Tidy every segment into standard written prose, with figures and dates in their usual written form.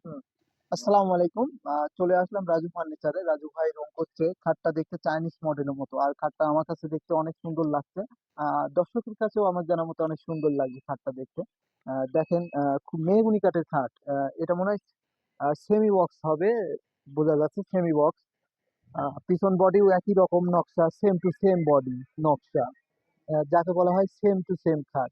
হুম। আসসালামু আলাইকুম। চলে আসলাম রাজু ফার্নিচারে। রাজু ভাই রং করছে। খাটটা দেখতে চাইনিজ মডেলের মতো, আর খাটটা আমার কাছে দেখতে অনেক সুন্দর লাগছে। দর্শকের কাছেও আমার জানার মতো অনেক সুন্দর লাগছে খাটটা দেখতে। দেখেন, খুব মেহগুনি কাঠের খাট। এটা মনে হয় সেমি বক্স হবে, বোঝা যাচ্ছে সেমি বক্স। পিছন বডিও একই রকম নকশা, সেম টু সেম বডি নকশা, যাকে বলা হয় সেম টু সেম খাট।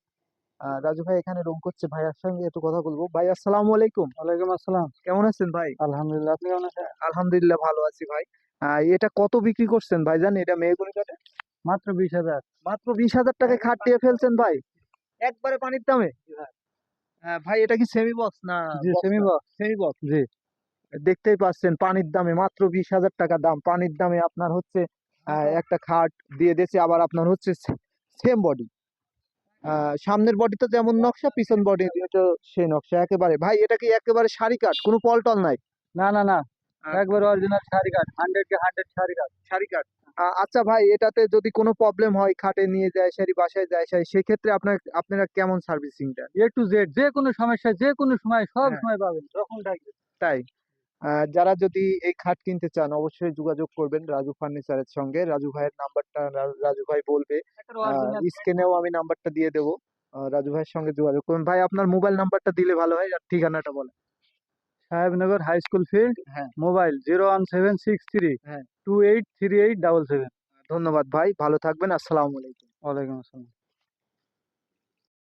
রাজু ভাই এখানে রং করছে, ভাইয়ার সঙ্গে একটু কথা বলবো। ভাই আসসালামু আলাইকুম। ওয়ালাইকুম আসসালাম। কেমন আছেন ভাই? আলহামদুলিল্লাহ, আপনি কেমন আছেন? আলহামদুলিল্লাহ ভালো আছি ভাই। এটা কত বিক্রি করছেন ভাইজান, এটা মেহগনি কাঠে? মাত্র 20,000। মাত্র 20,000 টাকায় খাট দিয়ে ফেলছেন ভাই, একবারে পানির দামে। ভাই এটা কি সেমি বক্স না জি, box? Semi box. Semi box. জি। দেখতেই পাচ্ছেন পানির দামে, মাত্র 20,000 টাকা দাম। পানির দামে আপনার হচ্ছে একটা খাট দিয়ে দিয়েছে, আবার আপনার হচ্ছে সেম বডি। সামনের বডিতে যেমন নকশা, পিছন বডি এটা সেই নকশা একেবারে। ভাই এটা কি একেবারে সারি কাঠ, কোনো পলটল নাই? না না না, আহ, একবার অরিজিনাল শাড়ি কাঠ, 100 কে 100 শাড়ি কাঠ। সারি কাঠ। আচ্ছা ভাই, এটাতে যদি কোনো প্রবলেম হয়, খাটে নিয়ে যায় সারি, বাসায় যায় সারি, সেক্ষেত্রে আপনারা কেমন সার্ভিসিংটা? A to Z, যে কোনো সমস্যা যে কোনো সময় সব হ্যাঁ, সময় পাবেন, যখন ডাকবেন। তাই। যারা যদি এই খাট কিনতে চান অবশ্যই যোগাযোগ করবেন রাজু ফার্নিচারের সঙ্গে। রাজু ভাইয়ের নাম্বারটা রাজু ভাই বলবে। একটা অরিজিনাল স্ক্রিনেও আমি নাম্বারটা দিয়ে দেবো। রাজু ভাইয়ের সঙ্গে যোগাযোগ করবেন। ভাই আপনার মোবাইল নাম্বারটা দিলে ভালো হয়, আর ঠিকানাটা বলেন। সাহেবনগর হাই স্কুল ফিল্ড, হ্যাঁ। মোবাইল 01763 হ্যাঁ, 283877। ধন্যবাদ ভাই, ভালো থাকবেন। আসসালামু আলাইকুম। ওয়ালাইকুম আসসালাম।